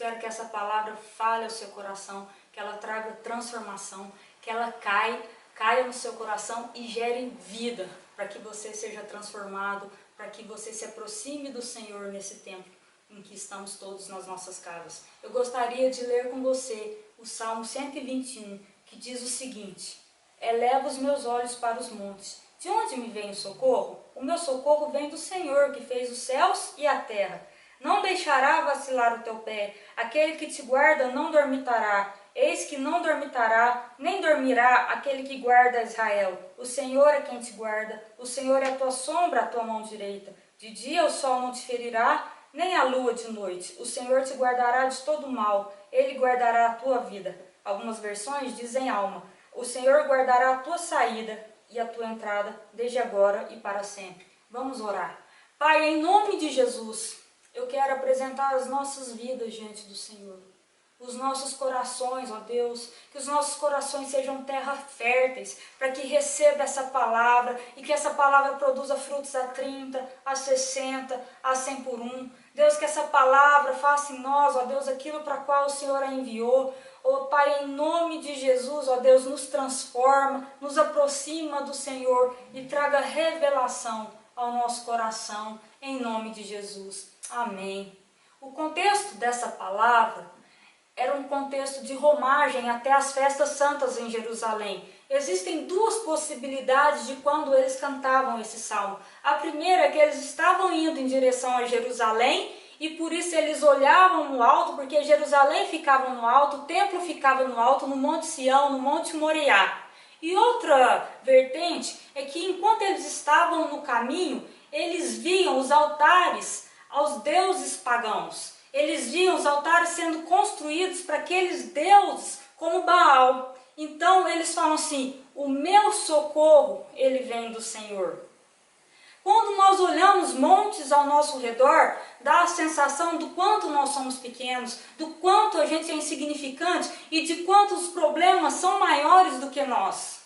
espero que essa palavra fale ao seu coração, que ela traga transformação, que ela caia no seu coração e gere vida, para que você seja transformado, para que você se aproxime do Senhor nesse tempo em que estamos todos nas nossas casas. Eu gostaria de ler com você o Salmo 121, que diz o seguinte: eleva os meus olhos para os montes. De onde me vem o socorro? O meu socorro vem do Senhor, que fez os céus e a terra. Não deixará vacilar o teu pé. Aquele que te guarda não dormitará. Eis que não dormitará, nem dormirá aquele que guarda Israel. O Senhor é quem te guarda. O Senhor é a tua sombra, a tua mão direita. De dia o sol não te ferirá, nem a lua de noite. O Senhor te guardará de todo mal. Ele guardará a tua vida. Algumas versões dizem alma. O Senhor guardará a tua saída e a tua entrada, desde agora e para sempre. Vamos orar. Pai, em nome de Jesus, eu quero apresentar as nossas vidas diante do Senhor. Os nossos corações, ó Deus, que os nossos corações sejam terra férteis, para que receba essa palavra e que essa palavra produza frutos a 30, a 60, a 100 por um. Deus, que essa palavra faça em nós, ó Deus, aquilo para qual o Senhor a enviou. Ó Pai, em nome de Jesus, ó Deus, nos transforma, nos aproxima do Senhor e traga revelação ao nosso coração, em nome de Jesus. Amém. O contexto dessa palavra era um contexto de romagem até as festas santas em Jerusalém. Existem duas possibilidades de quando eles cantavam esse salmo. A primeira é que eles estavam indo em direção a Jerusalém e por isso eles olhavam no alto, porque Jerusalém ficava no alto, o templo ficava no alto, no Monte Sião, no Monte Moriá. E outra vertente é que enquanto eles estavam no caminho, eles viam os altares aos deuses pagãos. Eles viam os altares sendo construídos para aqueles deuses como Baal. Então eles falam assim: o meu socorro, ele vem do Senhor. Quando nós olhamos montes ao nosso redor, dá a sensação do quanto nós somos pequenos, do quanto a gente é insignificante e de quanto os problemas são maiores do que nós.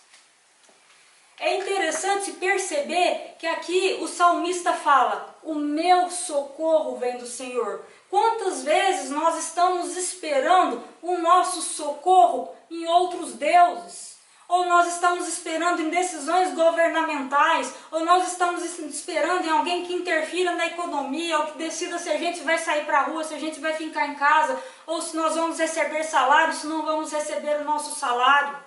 É interessante perceber que aqui o salmista fala: o meu socorro vem do Senhor. Quantas vezes nós estamos esperando o nosso socorro em outros deuses? Ou nós estamos esperando em decisões governamentais, ou nós estamos esperando em alguém que interfira na economia, ou que decida se a gente vai sair para a rua, se a gente vai ficar em casa, ou se nós vamos receber salário, se não vamos receber o nosso salário.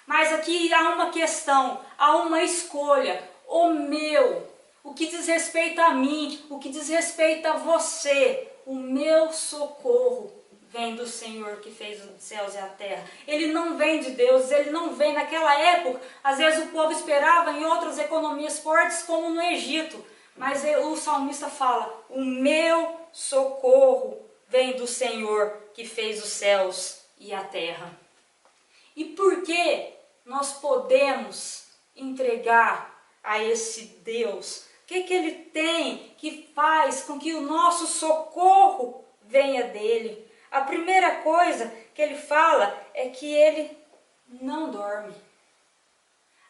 Mas aqui há uma questão, há uma escolha: o meu, o que diz respeito a mim, o que diz respeito a você. O meu socorro vem do Senhor que fez os céus e a terra. Ele não vem de Deus, ele não vem naquela época. Às vezes o povo esperava em outras economias fortes como no Egito. Mas o salmista fala: o meu socorro vem do Senhor que fez os céus e a terra. E por que nós podemos entregar a esse Deus? O que ele tem que faz com que o nosso socorro venha dele? A primeira coisa que ele fala é que ele não dorme.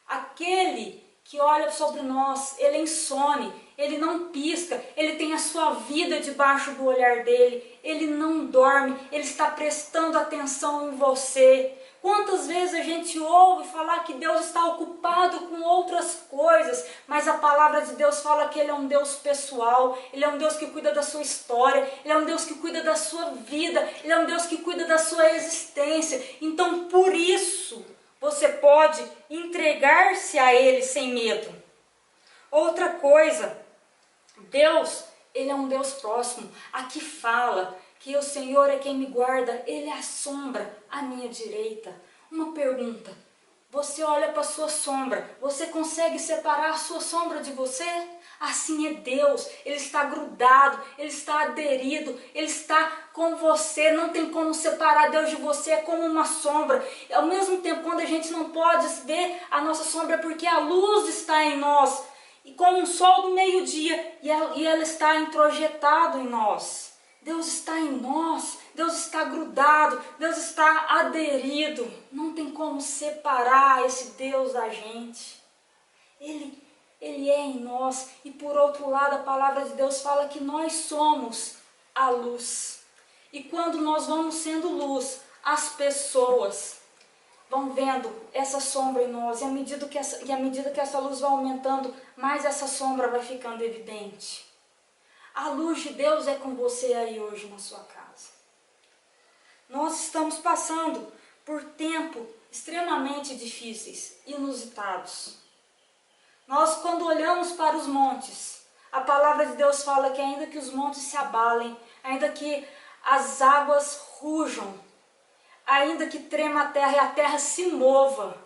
Aquele que olha sobre nós, ele é insone, ele não pisca, ele tem a sua vida debaixo do olhar dele, ele não dorme, ele está prestando atenção em você. Quantas vezes a gente ouve falar que Deus está ocupado com outras coisas, mas a palavra de Deus fala que Ele é um Deus pessoal, Ele é um Deus que cuida da sua história, Ele é um Deus que cuida da sua vida, Ele é um Deus que cuida da sua existência. Então, por isso, você pode entregar-se a Ele sem medo. Outra coisa, Deus, Ele é um Deus próximo. Aqui fala que o Senhor é quem me guarda, Ele assombra a minha direita. Uma pergunta: você olha para a sua sombra, você consegue separar a sua sombra de você? Assim é Deus, Ele está grudado, Ele está aderido, Ele está com você, não tem como separar Deus de você, é como uma sombra. Ao mesmo tempo, quando a gente não pode ver a nossa sombra, é porque a luz está em nós, e como um sol do meio-dia, e ela está introjetado em nós. Deus está em nós, Deus está grudado, Deus está aderido. Não tem como separar esse Deus da gente. Ele é em nós. E por outro lado, a palavra de Deus fala que nós somos a luz. E quando nós vamos sendo luz, as pessoas vão vendo essa sombra em nós. E à medida que essa luz vai aumentando, mais essa sombra vai ficando evidente. A luz de Deus é com você aí hoje na sua casa. Nós estamos passando por tempos extremamente difíceis, inusitados. Nós, quando olhamos para os montes, a palavra de Deus fala que ainda que os montes se abalem, ainda que as águas rujam, ainda que trema a terra e a terra se mova,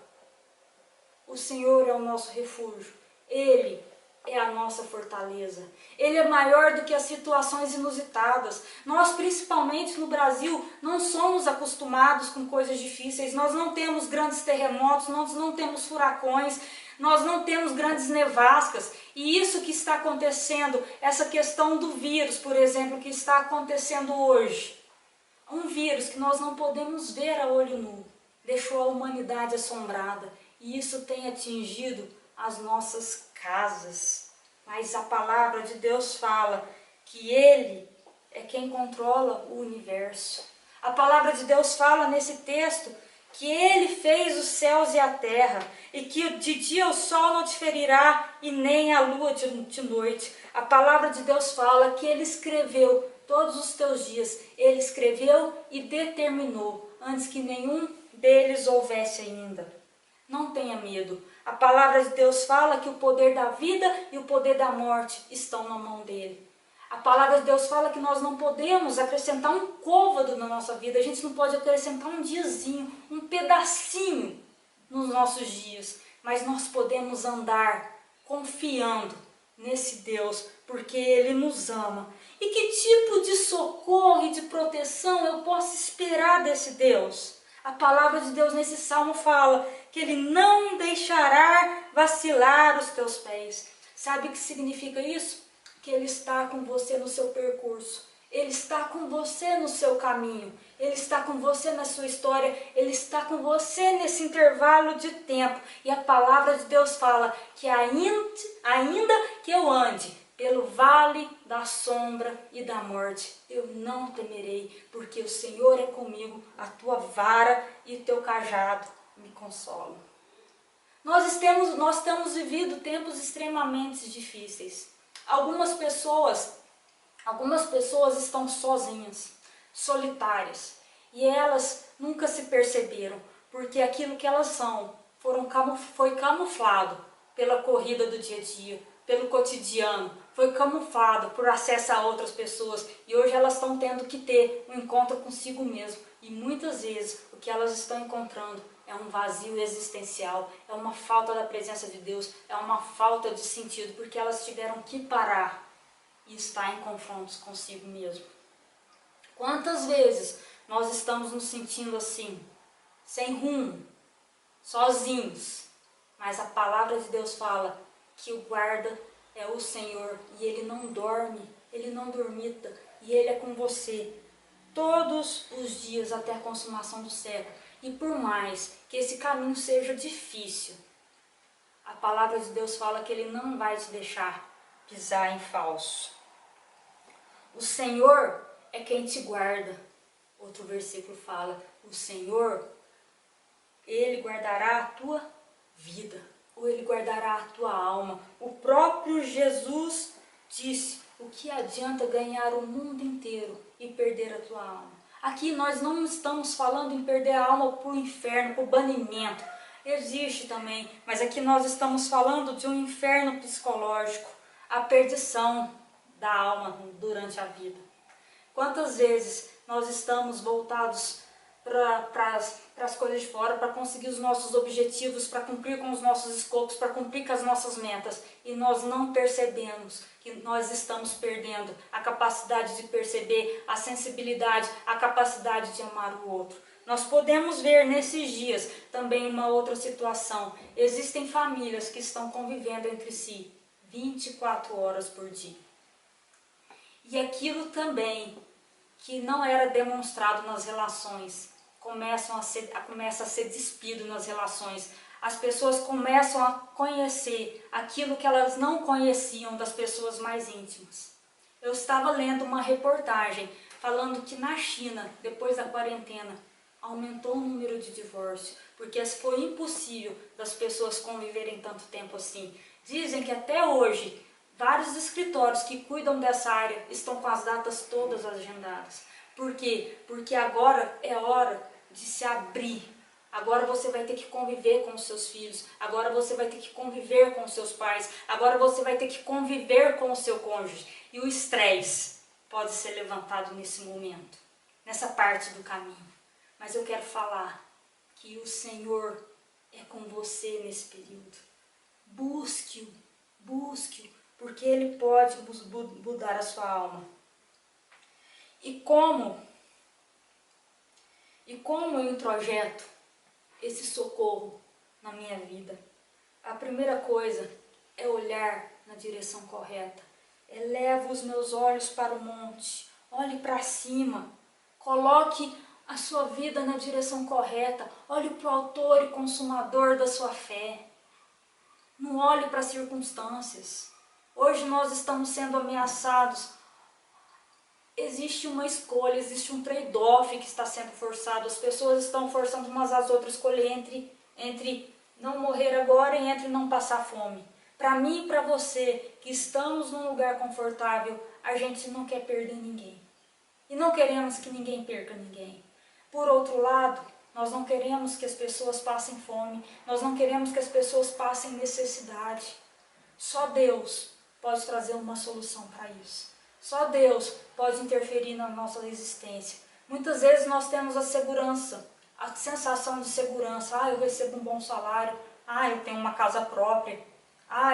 o Senhor é o nosso refúgio. Ele é a nossa fortaleza. Ele é maior do que as situações inusitadas. Nós, principalmente no Brasil, não somos acostumados com coisas difíceis. Nós não temos grandes terremotos, nós não temos furacões, nós não temos grandes nevascas. E isso que está acontecendo, essa questão do vírus, por exemplo, que está acontecendo hoje. Um vírus que nós não podemos ver a olho nu, deixou a humanidade assombrada. E isso tem atingido as nossas casas. Mas a palavra de Deus fala que Ele é quem controla o universo. A palavra de Deus fala nesse texto que Ele fez os céus e a terra, e que de dia o sol não te ferirá e nem a lua de noite. A palavra de Deus fala que Ele escreveu todos os teus dias. Ele escreveu e determinou antes que nenhum deles houvesse ainda. Não tenha medo. A palavra de Deus fala que o poder da vida e o poder da morte estão na mão dele. A palavra de Deus fala que nós não podemos acrescentar um côvado na nossa vida. A gente não pode acrescentar um diazinho, um pedacinho nos nossos dias. Mas nós podemos andar confiando nesse Deus, porque Ele nos ama. E que tipo de socorro e de proteção eu posso esperar desse Deus? A palavra de Deus nesse salmo fala que Ele não deixará vacilar os teus pés. Sabe o que significa isso? Que Ele está com você no seu percurso. Ele está com você no seu caminho. Ele está com você na sua história. Ele está com você nesse intervalo de tempo. E a palavra de Deus fala que ainda que eu ande pelo vale da sombra e da morte, eu não temerei, porque o Senhor é comigo, a tua vara e o teu cajado me consolam. Nós temos vivido tempos extremamente difíceis. Algumas pessoas estão sozinhas, solitárias, e elas nunca se perceberam, porque aquilo que elas são foi camuflado pela corrida do dia a dia, pelo cotidiano, foi camuflado por acesso a outras pessoas, e hoje elas estão tendo que ter um encontro consigo mesmo, e muitas vezes o que elas estão encontrando é um vazio existencial, é uma falta da presença de Deus, é uma falta de sentido, porque elas tiveram que parar e estar em confrontos consigo mesmo. Quantas vezes nós estamos nos sentindo assim, sem rumo, sozinhos, mas a palavra de Deus fala que o guarda é o Senhor, e Ele não dorme, Ele não dormita, e Ele é com você todos os dias até a consumação do século. E por mais que esse caminho seja difícil, a palavra de Deus fala que Ele não vai te deixar pisar em falso. O Senhor é quem te guarda. Outro versículo fala, o Senhor, Ele guardará a tua vida, ou Ele guardará a tua alma. O próprio Jesus disse, o que adianta ganhar o mundo inteiro e perder a tua alma? Aqui nós não estamos falando em perder a alma para o inferno, para o banimento. Existe também, mas aqui nós estamos falando de um inferno psicológico, a perdição da alma durante a vida. Quantas vezes nós estamos voltados para as coisas de fora, para conseguir os nossos objetivos, para cumprir com os nossos escopos, para cumprir com as nossas metas, e nós não percebemos que nós estamos perdendo a capacidade de perceber, a sensibilidade, a capacidade de amar o outro. Nós podemos ver nesses dias também uma outra situação. Existem famílias que estão convivendo entre si 24 horas por dia. E aquilo também que não era demonstrado nas relações, começa a ser despido nas relações. As pessoas começam a conhecer aquilo que elas não conheciam das pessoas mais íntimas. Eu estava lendo uma reportagem falando que na China, depois da quarentena, aumentou o número de divórcio, porque foi impossível das pessoas conviverem tanto tempo assim. Dizem que até hoje, vários escritórios que cuidam dessa área estão com as datas todas agendadas. Por quê? Porque agora é hora de se abrir. Agora você vai ter que conviver com os seus filhos, agora você vai ter que conviver com os seus pais, agora você vai ter que conviver com o seu cônjuge. E o estresse pode ser levantado nesse momento, nessa parte do caminho. Mas eu quero falar que o Senhor é com você nesse período. Busque-o, busque-o, porque Ele pode mudar a sua alma. E como eu introjeto esse socorro na minha vida? A primeira coisa é olhar na direção correta. Eleva os meus olhos para o monte, olhe para cima, coloque a sua vida na direção correta, olhe para o autor e consumador da sua fé. Não olhe para as circunstâncias. Hoje nós estamos sendo ameaçados. Existe uma escolha, existe um trade-off que está sendo forçado. As pessoas estão forçando umas às outras a escolher entre não morrer agora e entre não passar fome. Para mim e para você, que estamos num lugar confortável, a gente não quer perder ninguém. E não queremos que ninguém perca ninguém. Por outro lado, nós não queremos que as pessoas passem fome, nós não queremos que as pessoas passem necessidade. Só Deus pode trazer uma solução para isso. Só Deus pode interferir na nossa existência. Muitas vezes nós temos a segurança, a sensação de segurança. Eu recebo um bom salário. Eu tenho uma casa própria.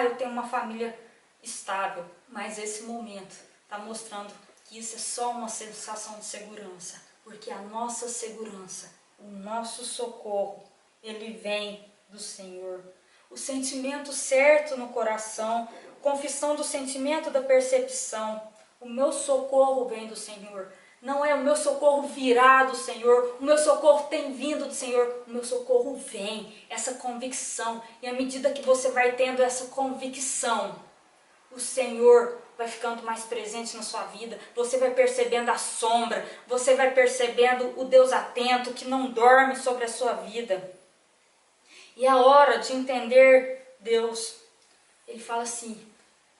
Eu tenho uma família estável. Mas esse momento está mostrando que isso é só uma sensação de segurança. Porque a nossa segurança, o nosso socorro, ele vem do Senhor. O sentimento certo no coração, confissão do sentimento da percepção. O meu socorro vem do Senhor. Não é o meu socorro virá do Senhor, o meu socorro tem vindo do Senhor, o meu socorro vem, essa convicção. E à medida que você vai tendo essa convicção, o Senhor vai ficando mais presente na sua vida, você vai percebendo a sombra, você vai percebendo o Deus atento que não dorme sobre a sua vida. E a hora de entender Deus, Ele fala assim,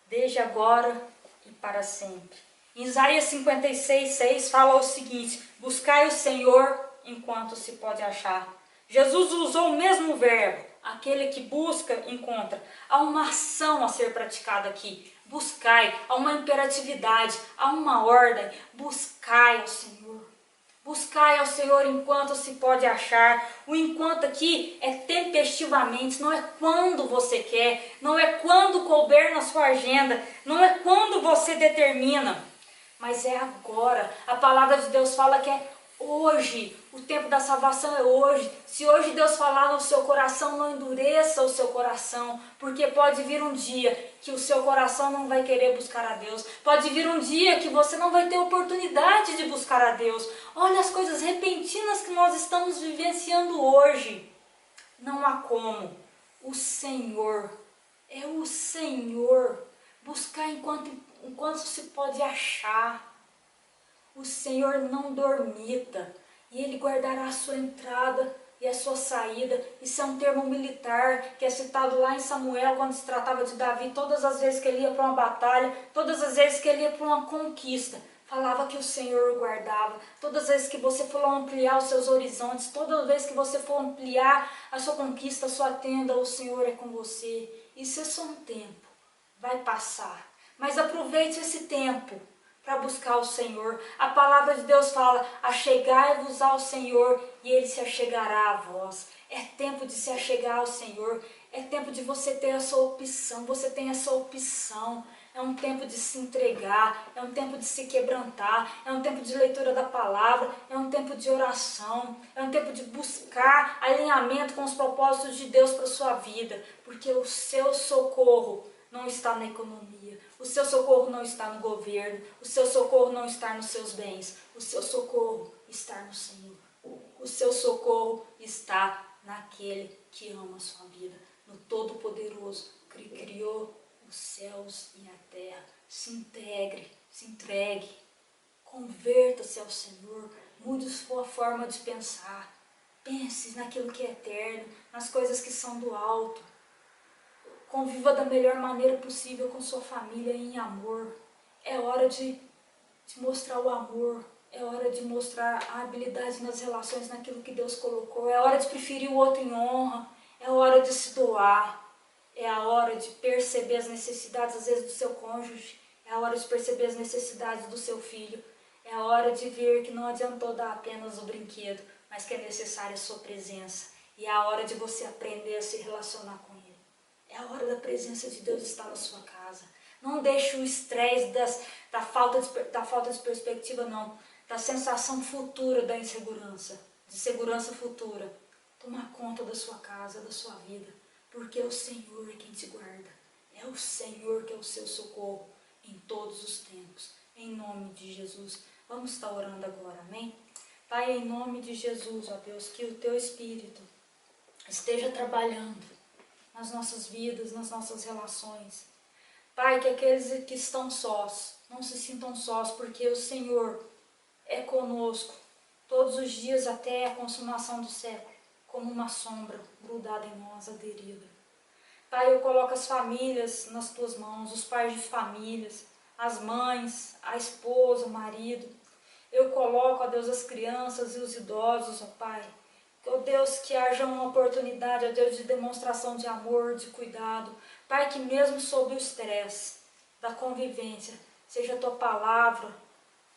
desde agora e para sempre. Em Isaías 56:6 fala o seguinte, buscai o Senhor enquanto se pode achar. Jesus usou o mesmo verbo, aquele que busca, encontra. Há uma ação a ser praticada aqui, buscai, há uma imperatividade, há uma ordem, buscai ao Senhor. Buscai ao Senhor enquanto se pode achar. O enquanto aqui é tempestivamente, não é quando você quer, não é quando couber na sua agenda, não é quando você determina, mas é agora. A palavra de Deus fala que é hoje, o tempo da salvação é hoje. Se hoje Deus falar no seu coração, não endureça o seu coração, porque pode vir um dia que o seu coração não vai querer buscar a Deus. Pode vir um dia que você não vai ter oportunidade de buscar a Deus. Olha as coisas repentinas que nós estamos vivenciando hoje. Não há como. O Senhor, é o Senhor. Buscar enquanto se pode achar. O Senhor não dormita, e Ele guardará a sua entrada e a sua saída. Isso é um termo militar que é citado lá em Samuel, quando se tratava de Davi. Todas as vezes que ele ia para uma batalha, todas as vezes que ele ia para uma conquista, falava que o Senhor o guardava. Todas as vezes que você for ampliar os seus horizontes, toda vez que você for ampliar a sua conquista, a sua tenda, o Senhor é com você. Isso é só um tempo, vai passar. Mas aproveite esse tempo para buscar o Senhor. A palavra de Deus fala, achegai-vos ao Senhor e Ele se achegará a vós. É tempo de se achegar ao Senhor, é tempo de você ter a sua opção, você tem essa opção. É um tempo de se entregar, é um tempo de se quebrantar, é um tempo de leitura da palavra, é um tempo de oração, é um tempo de buscar alinhamento com os propósitos de Deus para a sua vida, porque o seu socorro não está na economia, o seu socorro não está no governo, o seu socorro não está nos seus bens, o seu socorro está no Senhor. O seu socorro está naquele que ama a sua vida, no Todo-Poderoso, que criou os céus e a terra. Se integre, se entregue, Converta-se ao Senhor, mude sua forma de pensar. Pense naquilo que é eterno, nas coisas que são do alto. Conviva da melhor maneira possível com sua família em amor. É hora de mostrar o amor, é hora de mostrar a habilidade nas relações, naquilo que Deus colocou. É hora de preferir o outro em honra, é hora de se doar. É a hora de perceber as necessidades, às vezes, do seu cônjuge. É a hora de perceber as necessidades do seu filho. É a hora de ver que não adiantou dar apenas o brinquedo, mas que é necessária a sua presença. E é a hora de você aprender a se relacionar com Ele. É a hora da presença de Deus estar na sua casa. Não deixe o estresse da falta de perspectiva, não. Da sensação futura da insegurança, de segurança futura, tomar conta da sua casa, da sua vida. Porque é o Senhor quem te guarda. É o Senhor que é o seu socorro em todos os tempos. Em nome de Jesus. Vamos estar orando agora, amém? Pai, em nome de Jesus, ó Deus, que o Teu Espírito esteja trabalhando nas nossas vidas, nas nossas relações. Pai, que aqueles que estão sós, não se sintam sós, porque o Senhor é conosco todos os dias até a consumação do século, como uma sombra grudada em nós, aderida. Pai, eu coloco as famílias nas Tuas mãos, os pais de famílias, as mães, a esposa, o marido. Eu coloco, ó Deus, as crianças e os idosos, ó Pai. Ó Deus, que haja uma oportunidade, ó Deus, de demonstração de amor, de cuidado. Pai, que mesmo sob o estresse da convivência, seja a Tua palavra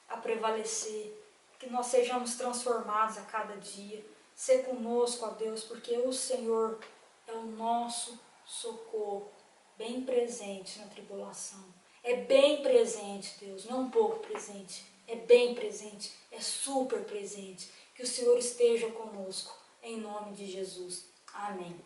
a prevalecer, que nós sejamos transformados a cada dia. Sê conosco, ó Deus, porque o Senhor é o nosso socorro, bem presente na tribulação. É bem presente, Deus, não um pouco presente. É bem presente, é super presente. Que o Senhor esteja conosco, em nome de Jesus. Amém.